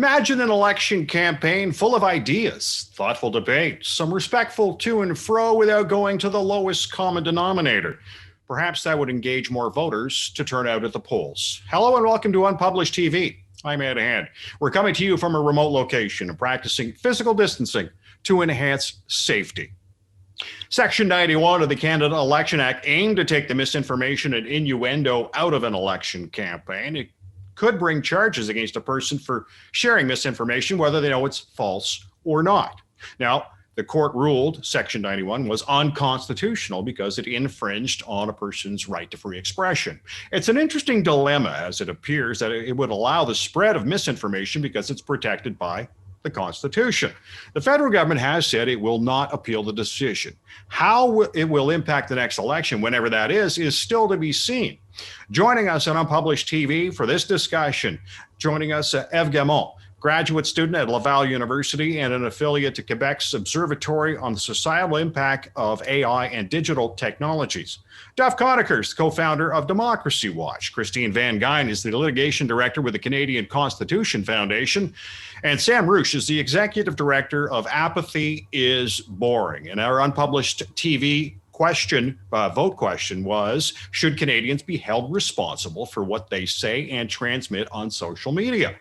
Imagine an election campaign full of ideas, thoughtful debate, some respectful to and fro without going to the lowest common denominator. Perhaps that would engage more voters to turn out at the polls. Hello and welcome to Unpublished TV. I'm Ed Hand. We're coming to you from a remote location and practicing physical distancing to enhance safety. Section 91 of the Canada Election Act aimed to take the misinformation and innuendo out of an election campaign. It could bring charges against a person for sharing misinformation, whether they know it's false or not. Now, the court ruled Section 91 was unconstitutional because it infringed on a person's right to free expression. It's an interesting dilemma, as it appears that it would allow the spread of misinformation because it's protected by the Constitution. The federal government has said it will not appeal the decision. How it will impact the next election, whenever that is still to be seen. Joining us on Unpublished TV for this discussion, joining us, Eve Gamon, graduate student at Laval University and an affiliate to Quebec's Observatory on the Societal Impact of AI and Digital Technologies. Duff Conacher, co-founder of Democracy Watch. Christine Van Gyn is the litigation director with the Canadian Constitution Foundation. And Sam Rouche is the executive director of Apathy is Boring. And our Unpublished TV vote question was, should Canadians be held responsible for what they say and transmit on social media?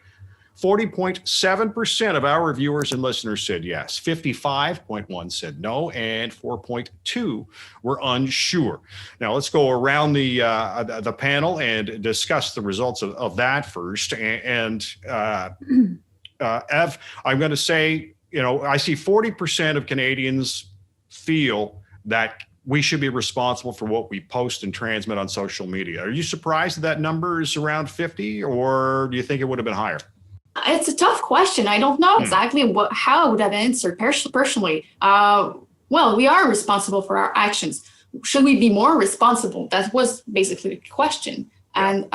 40.7% of our viewers and listeners said yes, 55.1% said no, and 4.2% were unsure. Now let's go around the panel and discuss the results of that first. Ev, I'm going to say, I see 40% of Canadians feel that we should be responsible for what we post and transmit on social media. Are you surprised that number is around 50, or do you think it would have been higher? It's a tough question. I don't know exactly how I would have answered personally. Well, we are responsible for our actions. Should we be more responsible? That was basically the question. And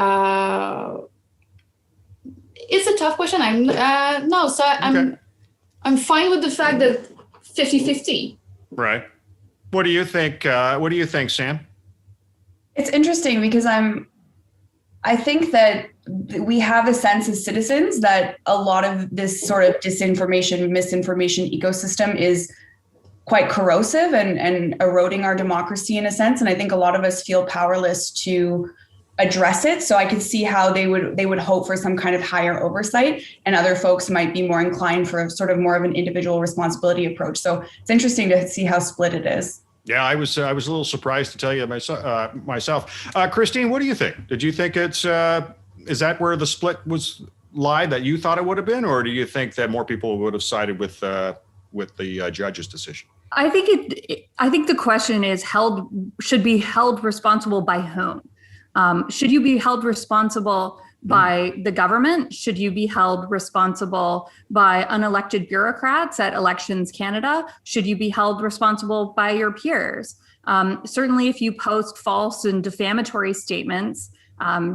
it's a tough question. I'm fine with the fact that 50-50. Right. What do you think? What do you think, Sam? It's interesting because I think that we have a sense as citizens that a lot of this sort of disinformation, misinformation ecosystem is quite corrosive and eroding our democracy in a sense. And I think a lot of us feel powerless to address it. So I could see how they would hope for some kind of higher oversight, and other folks might be more inclined for sort of more of an individual responsibility approach. So it's interesting to see how split it is. Yeah, I was a little surprised to tell you myself. Christine, what do you think? Did you think it's is that where the split lied that you thought it would have been, or do you think that more people would have sided with the judge's decision? I think the question is should be held responsible by whom? Should you be held responsible by the government? Should you be held responsible by unelected bureaucrats at Elections Canada? Should you be held responsible by your peers? Certainly, if you post false and defamatory statements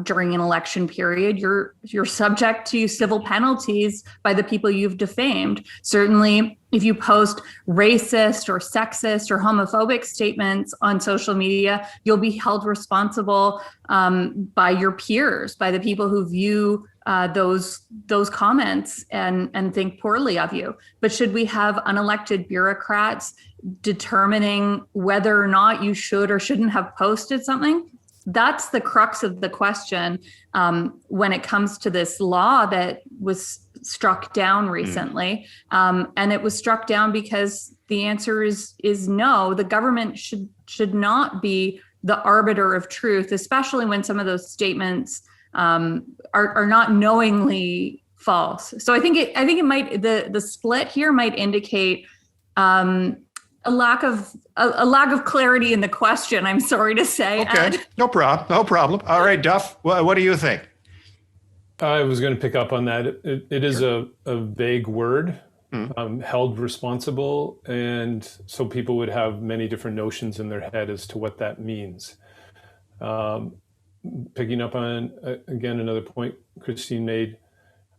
during an election period, you're subject to civil penalties by the people you've defamed. Certainly, if you post racist or sexist or homophobic statements on social media, you'll be held responsible by your peers, by the people who view those comments and think poorly of you. But should we have unelected bureaucrats determining whether or not you should or shouldn't have posted something? That's the crux of the question when it comes to this law that was struck down recently. And it was struck down because the answer is no. The government should not be the arbiter of truth, especially when some of those statements are not knowingly false. So I think it might the split here might indicate a lack of clarity in the question, I'm sorry to say. Okay, Ed. No problem. All right, Duff, what do you think? I was going to pick up on that. It is a vague word, held responsible, and so people would have many different notions in their head as to what that means. Picking up on, again, another point Christine made,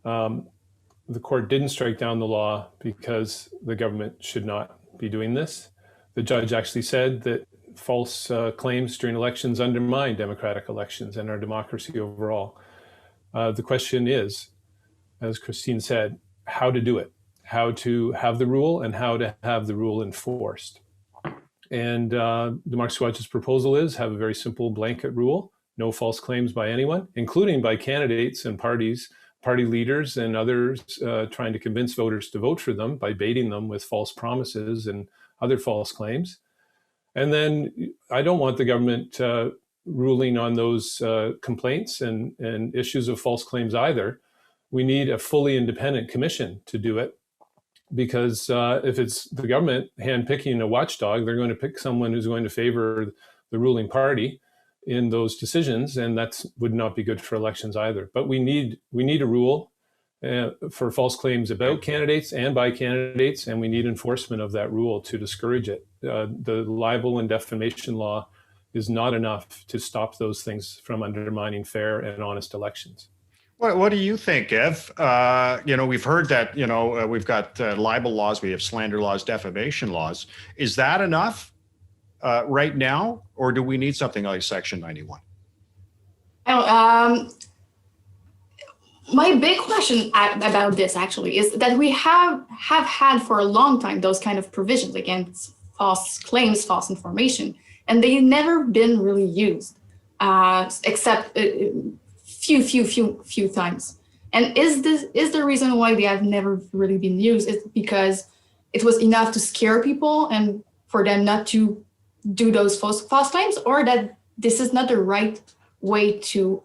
the court didn't strike down the law because the government should not be doing this. The judge actually said that false claims during elections undermine democratic elections and our democracy overall. The question is, as Christine said, how to do it, how to have the rule and how to have the rule enforced. And Democracy Watch's proposal is have a very simple blanket rule, no false claims by anyone, including by candidates and party leaders and others trying to convince voters to vote for them by baiting them with false promises and other false claims. And then I don't want the government ruling on those complaints and issues of false claims either. We need a fully independent commission to do it, because if it's the government handpicking a watchdog, they're going to pick someone who's going to favor the ruling party in those decisions, and that would not be good for elections either. But we need a rule for false claims about candidates and by candidates, and we need enforcement of that rule to discourage it. The libel and defamation law is not enough to stop those things from undermining fair and honest elections. What do you think, Ev? We've heard that, we've got libel laws, we have slander laws, defamation laws. Is that enough right now, or do we need something like Section 91? My big question about this actually is that we have had for a long time those kind of provisions against false claims, false information, and they've never been really used, except few times. And is the reason why they have never really been used is because it was enough to scare people and for them not to do those false claims, or that this is not the right way to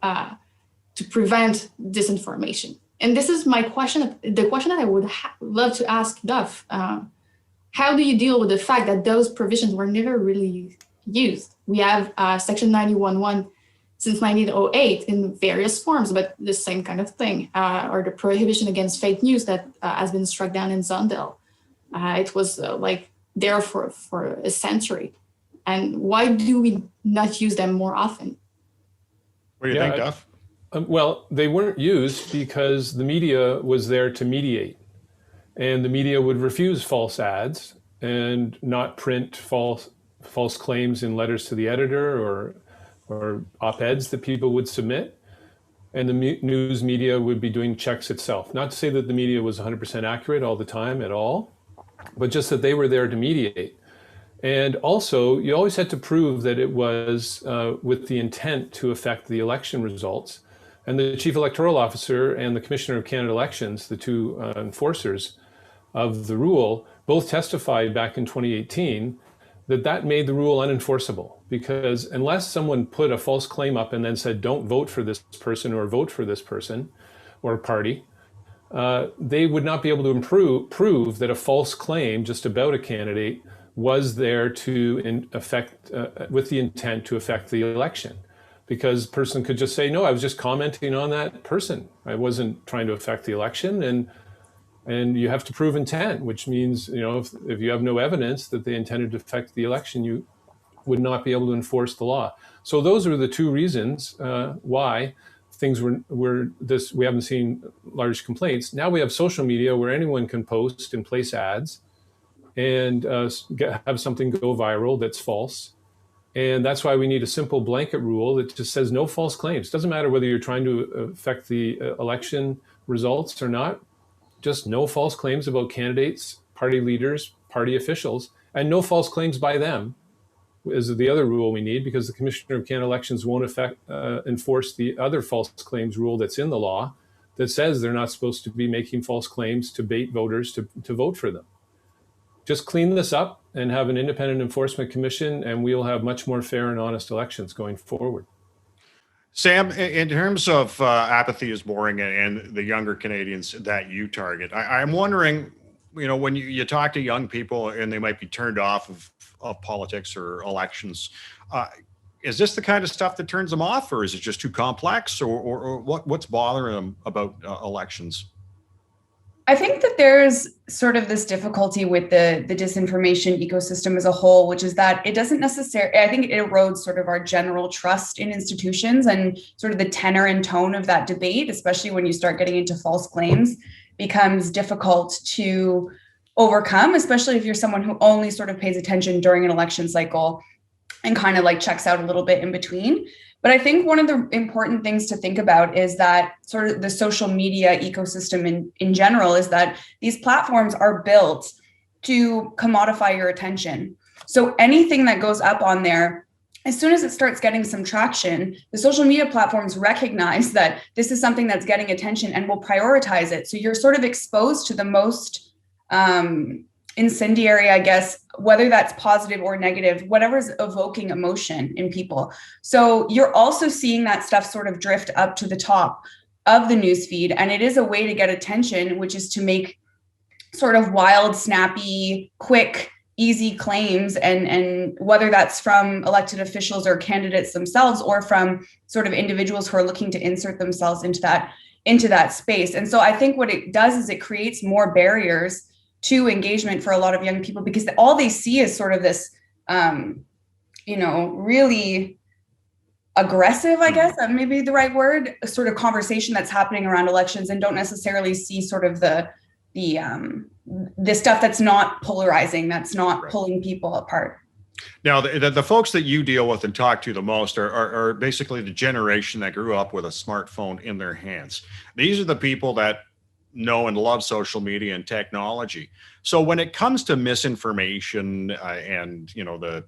prevent disinformation? And this is my question, the question that I would love to ask Duff. How do you deal with the fact that those provisions were never really used? We have Section 91.1 since 1908 in various forms, but the same kind of thing, or the prohibition against fake news that has been struck down in Zundel. It was there for a century. And why do we not use them more often? What do you think, Duff? Well, they weren't used because the media was there to mediate, and the media would refuse false ads and not print false claims in letters to the editor or op-eds that people would submit. And the news media would be doing checks itself. Not to say that the media was 100% accurate all the time at all, but just that they were there to mediate. And also, you always had to prove that it was with the intent to affect the election results. And the Chief Electoral Officer and the Commissioner of Canada Elections, the two enforcers of the rule, both testified back in 2018 that made the rule unenforceable, because unless someone put a false claim up and then said, don't vote for this person or vote for this person or party, they would not be able to prove that a false claim just about a candidate was there to affect, with the intent to affect the election. Because a person could just say, no, I was just commenting on that person. I wasn't trying to affect the election. And you have to prove intent, which means, if you have no evidence that they intended to affect the election, you would not be able to enforce the law. So those are the two reasons why things were this. We haven't seen large complaints. Now we have social media where anyone can post and place ads and have something go viral that's false. And that's why we need a simple blanket rule that just says no false claims. It doesn't matter whether you're trying to affect the election results or not. Just no false claims about candidates, party leaders, party officials, and no false claims by them is the other rule we need, because the Commissioner of Canada Elections won't enforce the other false claims rule that's in the law that says they're not supposed to be making false claims to bait voters to vote for them. Just clean this up and have an independent enforcement commission, and we'll have much more fair and honest elections going forward. Sam, in terms of apathy is boring and the younger Canadians that you target, I'm wondering, when you talk to young people and they might be turned off of politics or elections, is this the kind of stuff that turns them off, or is it just too complex, or what's bothering them about elections? I think that there's sort of this difficulty with the disinformation ecosystem as a whole, which is that it doesn't necessarily, I think it erodes sort of our general trust in institutions, and sort of the tenor and tone of that debate, especially when you start getting into false claims, becomes difficult to overcome, especially if you're someone who only sort of pays attention during an election cycle. and kind of like checks out a little bit in between. But I think one of the important things to think about is that sort of the social media ecosystem in general is that these platforms are built to commodify your attention. So anything that goes up on there, as soon as it starts getting some traction, the social media platforms recognize that this is something that's getting attention and will prioritize it. So you're sort of exposed to the most incendiary, I guess, whether that's positive or negative, whatever's evoking emotion in people. So you're also seeing that stuff sort of drift up to the top of the newsfeed. And it is a way to get attention, which is to make sort of wild, snappy, quick, easy claims, and whether that's from elected officials or candidates themselves, or from sort of individuals who are looking to insert themselves into that space. And so I think what it does is it creates more barriers to engagement for a lot of young people, because all they see is sort of this, really aggressive, I guess, maybe the right word, sort of conversation that's happening around elections, and don't necessarily see sort of the stuff that's not polarizing, that's not pulling people apart. Now, the folks that you deal with and talk to the most are basically the generation that grew up with a smartphone in their hands. These are the people that know and love social media and technology. So when it comes to misinformation and the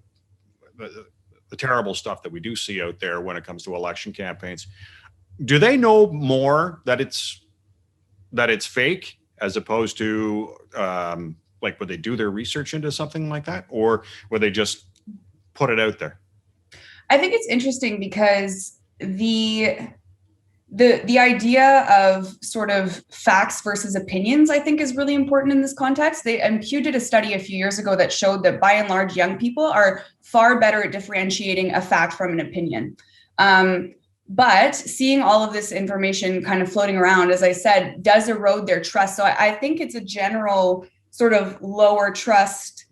terrible stuff that we do see out there when it comes to election campaigns, do they know more that it's fake, as opposed to would they do their research into something like that, or would they just put it out there? I think it's interesting because the idea of sort of facts versus opinions, I think, is really important in this context. Pew did a study a few years ago that showed that by and large, young people are far better at differentiating a fact from an opinion. But seeing all of this information kind of floating around, as I said, does erode their trust. So I think it's a general sort of lower trust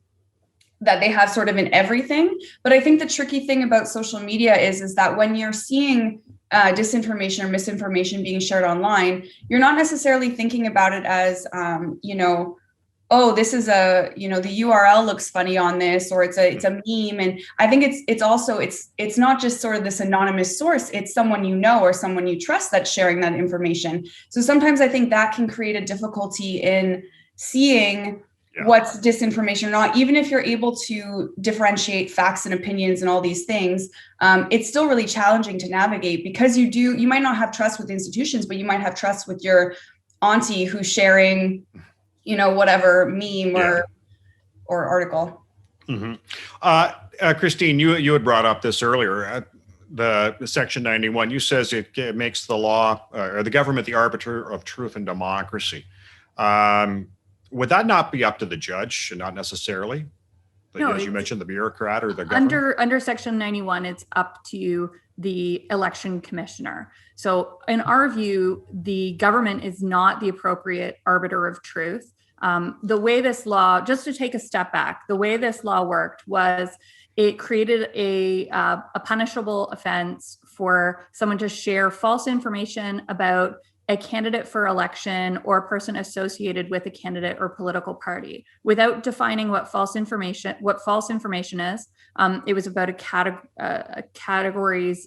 that they have sort of in everything. But I think the tricky thing about social media is that when you're seeing disinformation or misinformation being shared online, you're not necessarily thinking about it as, oh, this is the URL looks funny on this, or it's a meme. And I think it's not just sort of this anonymous source, it's someone you know or someone you trust that's sharing that information. So sometimes I think that can create a difficulty in seeing what's disinformation or not. Even if you're able to differentiate facts and opinions and all these things, it's still really challenging to navigate, because you might not have trust with institutions, but you might have trust with your auntie who's sharing whatever meme or article. Mm-hmm. Christine, you had brought up this earlier. The Section 91, you says it makes the law or the government the arbiter of truth and democracy. Would that not be up to the judge, and not necessarily, as you mentioned, the bureaucrat or the government? Under Section 91, it's up to the election commissioner. So in our view, the government is not the appropriate arbiter of truth. The way this law, just to take a step back, the way this law worked was it created a punishable offense for someone to share false information about a candidate for election or a person associated with a candidate or political party without defining what false information is. It was about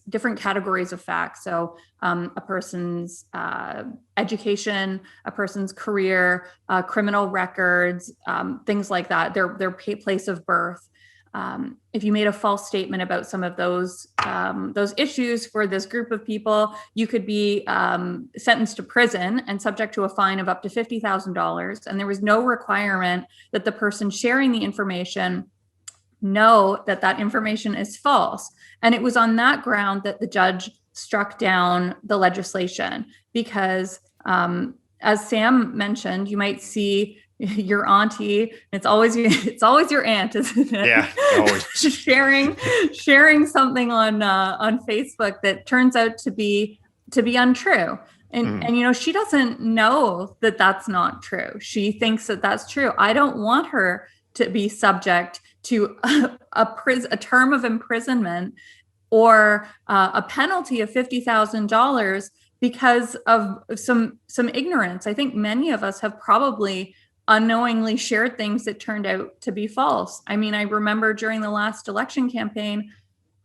different categories of facts. So a person's education, a person's career, criminal records, things like that, their place of birth. If you made a false statement about some of those issues for this group of people, you could be sentenced to prison and subject to a fine of up to $50,000. And there was no requirement that the person sharing the information know that information is false. And it was on that ground that the judge struck down the legislation, because as Sam mentioned, you might see your auntie, it's always your aunt, isn't it? Yeah, always. sharing something on Facebook that turns out to be untrue. And she doesn't know that that's not true. She thinks that that's true. I don't want her to be subject to a term of imprisonment or a penalty of $50,000 because of some ignorance. I think many of us have probably unknowingly shared things that turned out to be false. I mean, I remember during the last election campaign,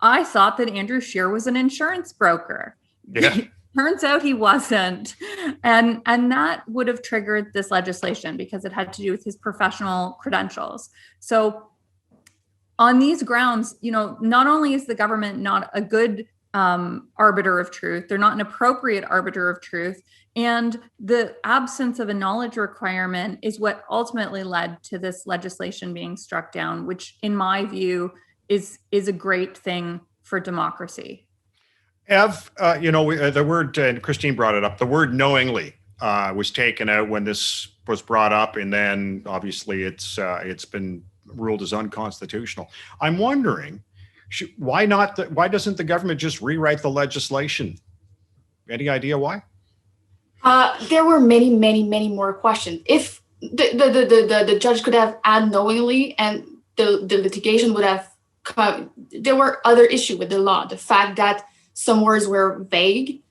I thought that Andrew Scheer was an insurance broker. Yeah. Turns out he wasn't. And that would have triggered this legislation because it had to do with his professional credentials. So on these grounds, not only is the government not a good arbiter of truth, they're not an appropriate arbiter of truth, and the absence of a knowledge requirement is what ultimately led to this legislation being struck down, which in my view is a great thing for democracy. Ev, the word, and Christine brought it up, the word knowingly was taken out when this was brought up, and then obviously it's been ruled as unconstitutional. I'm wondering, why doesn't the government just rewrite the legislation? Any idea why? There were many, many, many more questions. If the judge could have added knowingly, and the litigation would have come, there were other issues with the law. The fact that some words were vague.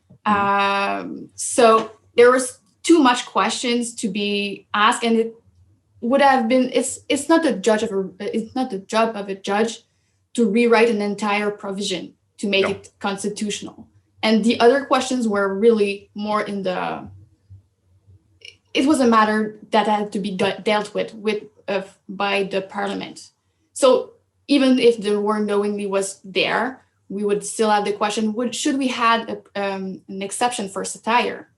So there was too much questions to be asked, and it would have been. It's not the job of a judge to rewrite an entire provision to make it constitutional. And the other questions were really more in the. It was a matter that had to be dealt with by the parliament. So even if the word knowingly was there, we would still have the question: should we have an exception for satire?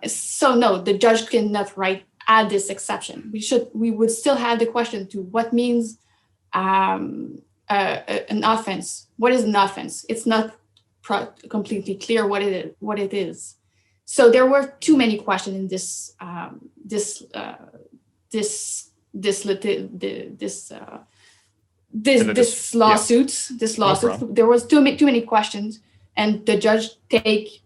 So no, the judge cannot add this exception. We would still have the question to what means an offense. What is an offense? It's not completely clear what it is. So there were too many questions in this lawsuit. No, there was too many questions, and the judge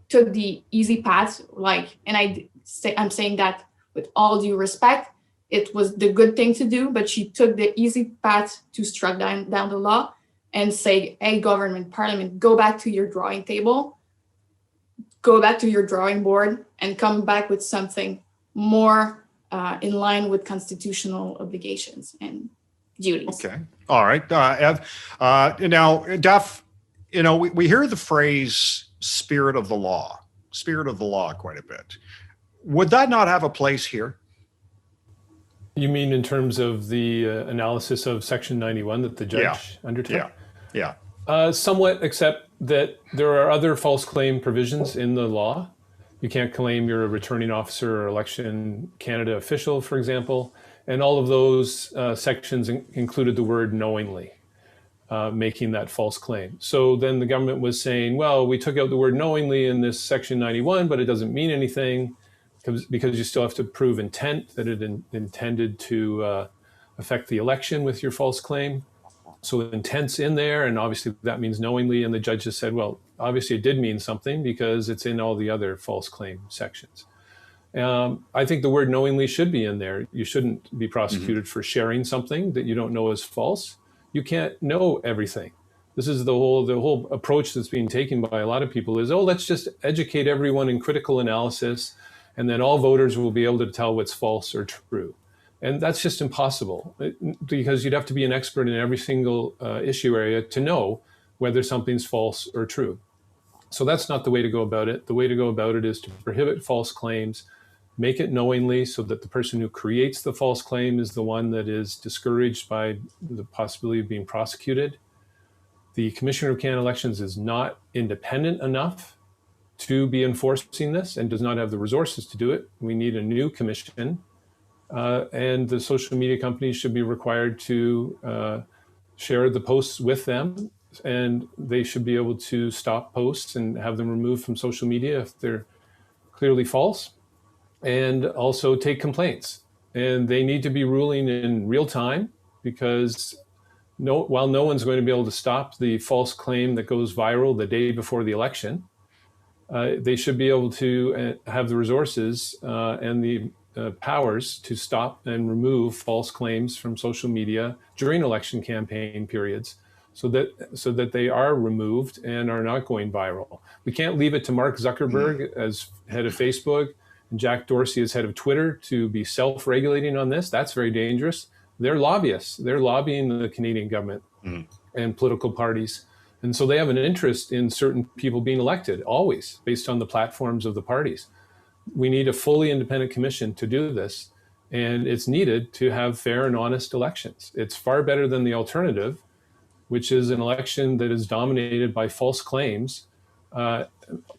took the easy path. I'm saying that with all due respect, it was the good thing to do, but she took the easy path to strike down the law and say, hey, government, parliament, go back to your drawing table, go back to your drawing board, and come back with something more in line with constitutional obligations and duties. Okay. All right. Ev, now, Duff, we hear the phrase spirit of the law quite a bit. Would that not have a place here? You mean in terms of the analysis of Section 91 that the judge undertook? Yeah. Somewhat, except that there are other false claim provisions in the law. You can't claim you're a returning officer or election Canada official, for example. And all of those sections included the word knowingly, making that false claim. So then the government was saying, well, we took out the word knowingly in this Section 91, but it doesn't mean anything because you still have to prove intent, that it intended to affect the election with your false claim. So intent's in there, and obviously that means knowingly. And the judge just said, well, obviously it did mean something because it's in all the other false claim sections. I think the word knowingly should be in there. You shouldn't be prosecuted for sharing something that you don't know is false. You can't know everything. This is the whole approach that's being taken by a lot of people is, let's just educate everyone in critical analysis, and then all voters will be able to tell what's false or true. And that's just impossible because you'd have to be an expert in every single issue area to know whether something's false or true. So that's not the way to go about it. The way to go about it is to prohibit false claims, make it knowingly so that the person who creates the false claim is the one that is discouraged by the possibility of being prosecuted. The Commissioner of Canada Elections is not independent enough to be enforcing this and does not have the resources to do it. We need a new commission. And the social media companies should be required to share the posts with them, and they should be able to stop posts and have them removed from social media if they're clearly false, and also take complaints. And they need to be ruling in real time because while no one's going to be able to stop the false claim that goes viral the day before the election, they should be able to have the resources and the powers to stop and remove false claims from social media during election campaign periods so that they are removed and are not going viral. We can't leave it to Mark Zuckerberg as head of Facebook and Jack Dorsey as head of Twitter to be self-regulating on this. That's very dangerous. They're lobbyists. They're lobbying the Canadian government and political parties And so they have an interest in certain people being elected, always based on the platforms of the parties. We need a fully independent commission to do this. And it's needed to have fair and honest elections. It's far better than the alternative, which is an election that is dominated by false claims, a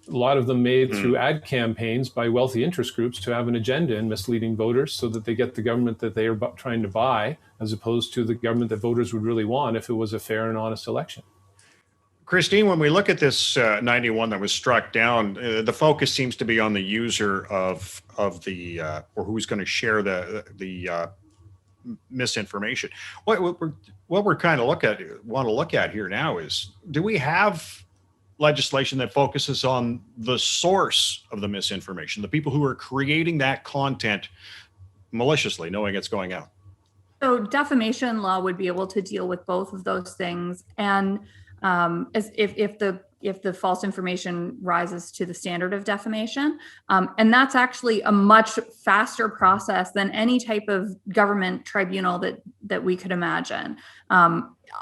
lot of them made through ad campaigns by wealthy interest groups to have an agenda and misleading voters so that they get the government that they are trying to buy, as opposed to the government that voters would really want if it was a fair and honest election. Christine, when we look at this 91 that was struck down, the focus seems to be on the user of the or who's going to share the misinformation. What we're kind of want to look at here now is, do we have legislation that focuses on the source of the misinformation, the people who are creating that content maliciously, knowing it's going out? So defamation law would be able to deal with both of those things, and as if the false information rises to the standard of defamation, and that's actually a much faster process than any type of government tribunal that we could imagine.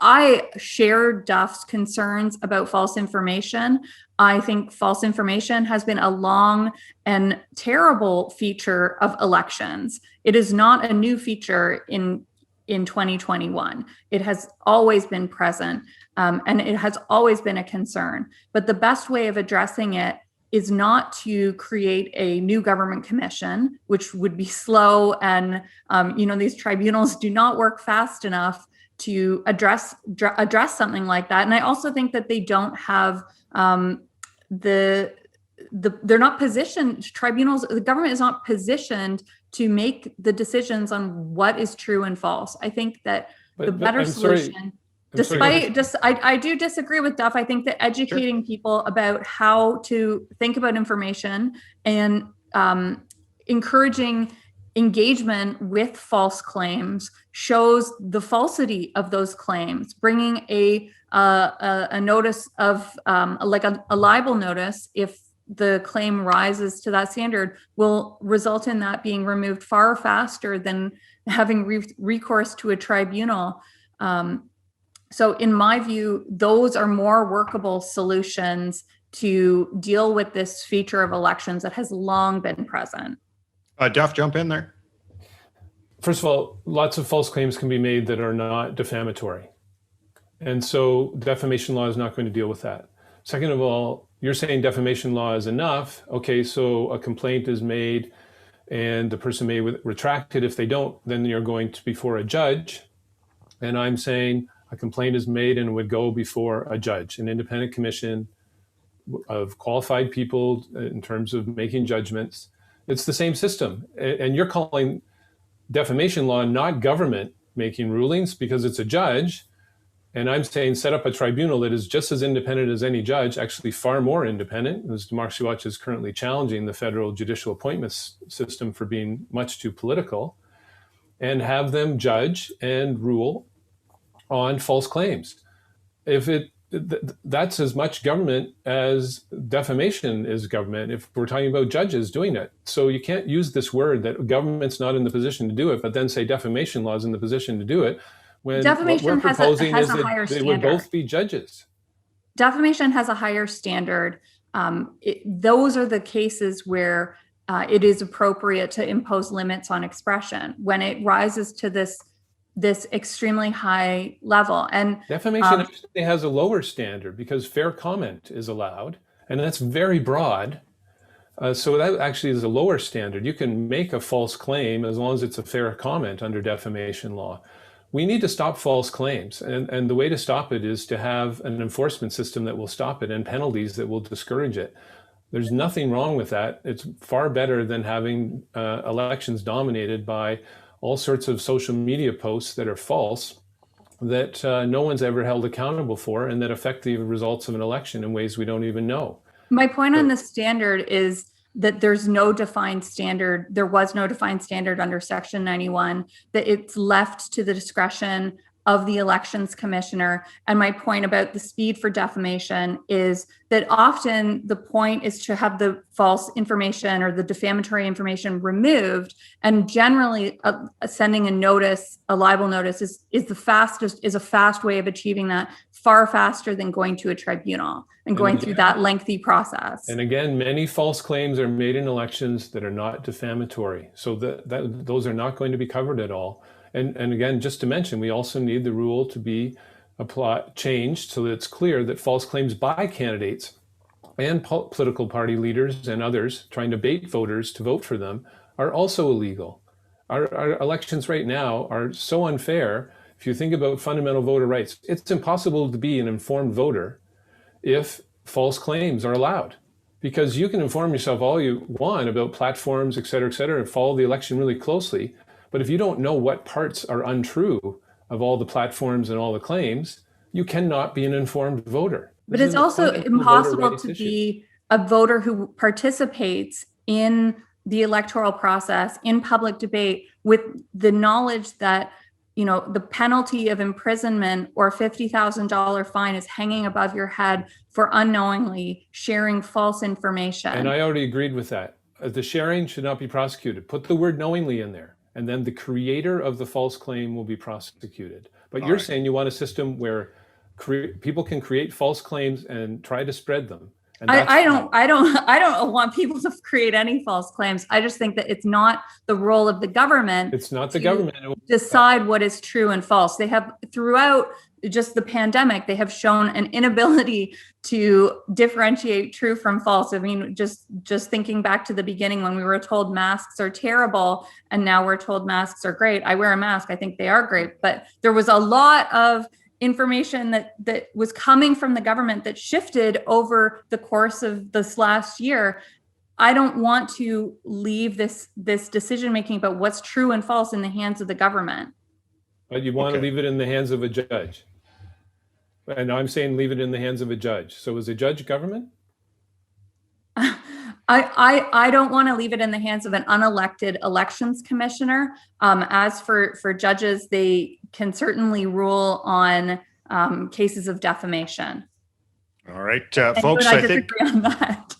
I share Duff's concerns about false information. I think false information has been a long and terrible feature of elections. It is not a new feature in 2021. It has always been present, and it has always been a concern. But the best way of addressing it is not to create a new government commission, which would be slow, and these tribunals do not work fast enough to address something like that. And I also think that they don't have they're not positioned, tribunals, the government is not positioned to make the decisions on what is true and false. I think that the better solution, I do disagree with Duff. I think that educating people about how to think about information and encouraging engagement with false claims shows the falsity of those claims. Bringing a notice of like a libel notice, if the claim rises to that standard, will result in that being removed far faster than having recourse to a tribunal. So in my view, those are more workable solutions to deal with this feature of elections that has long been present. Duff, jump in there. First of all, lots of false claims can be made that are not defamatory. And so defamation law is not going to deal with that. Second of all, you're saying defamation law is enough. Okay, so a complaint is made and the person may retract it. If they don't, then you're going to before a judge. And I'm saying a complaint is made and would go before a judge, an independent commission of qualified people in terms of making judgments. It's the same system. And you're calling defamation law not government making rulings because it's a judge. And I'm saying set up a tribunal that is just as independent as any judge, actually far more independent, as Democracy Watch is currently challenging the federal judicial appointments system for being much too political, and have them judge and rule on false claims. That's as much government as defamation is government, if we're talking about judges doing it. So you can't use this word that government's not in the position to do it, but then say defamation law is in the position to do it, when defamation what we're proposing is a higher that they standard. would both be judges. Defamation has a higher standard. Those are the cases where it is appropriate to impose limits on expression when it rises to this extremely high level. And defamation actually has a lower standard because fair comment is allowed, and that's very broad. So that actually is a lower standard. You can make a false claim as long as it's a fair comment under defamation law. We need to stop false claims, and the way to stop it is to have an enforcement system that will stop it and penalties that will discourage it. There's nothing wrong with that. It's far better than having elections dominated by all sorts of social media posts that are false, that no one's ever held accountable for, and that affect the results of an election in ways we don't even know. My point on the standard is that there's no defined standard. There was no defined standard under Section 91, that it's left to the discretion of the elections commissioner. And my point about the speed for defamation is that often the point is to have the false information or the defamatory information removed. And generally sending a notice, a libel notice is a fast way of achieving that far faster than going to a tribunal and going through that lengthy process. And again, many false claims are made in elections that are not defamatory. So those are not going to be covered at all. And again, just to mention, we also need the rule to be changed so that it's clear that false claims by candidates and political party leaders and others trying to bait voters to vote for them are also illegal. Our elections right now are so unfair. If you think about fundamental voter rights, it's impossible to be an informed voter if false claims are allowed, because you can inform yourself all you want about platforms, et cetera, and follow the election really closely. But if you don't know what parts are untrue of all the platforms and all the claims, you cannot be an informed voter. But it's also impossible to be a voter who participates in the electoral process, in public debate, with the knowledge that, you know, the penalty of imprisonment or $50,000 fine is hanging above your head for unknowingly sharing false information. And I already agreed with that. The sharing should not be prosecuted. Put the word knowingly in there, and then the creator of the false claim will be prosecuted. But you're saying you want a system where people can create false claims and try to spread them. And I don't want people to create any false claims. I just think that it's not the role of the government. It's not the government decide what is true and false. They have, throughout just the pandemic, they have shown an inability to differentiate true from false. I mean, just thinking back to the beginning when we were told masks are terrible and now we're told masks are great. I wear a mask. I think they are great. But there was a lot of information that was coming from the government that shifted over the course of this last year. I don't want to leave this decision-making about what's true and false in the hands of the government. But you want to leave it in the hands of a judge. And I'm saying leave it in the hands of a judge. So is a judge government? I don't want to leave it in the hands of an unelected elections commissioner. As for judges, they can certainly rule on cases of defamation. All right, folks, I think on that.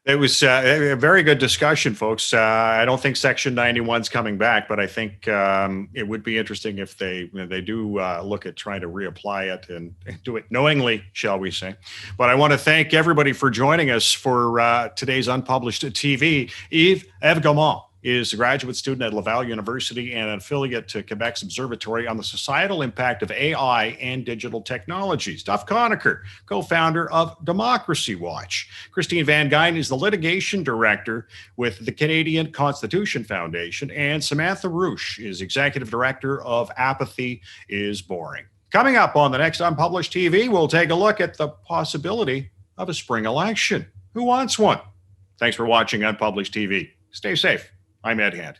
It was a very good discussion, folks. I don't think Section 91's coming back, but I think it would be interesting if they do look at trying to reapply it and do it knowingly, shall we say. But I want to thank everybody for joining us for today's Unpublished TV. Yves Evgamont is a graduate student at Laval University and an affiliate to Quebec's Observatory on the Societal Impact of AI and Digital Technologies. Duff Conacher, co-founder of Democracy Watch. Christine Van Geyn is the litigation director with the Canadian Constitution Foundation. And Samantha Roosh is executive director of Apathy is Boring. Coming up on the next Unpublished TV, we'll take a look at the possibility of a spring election. Who wants one? Thanks for watching Unpublished TV. Stay safe. I'm Ed Hand.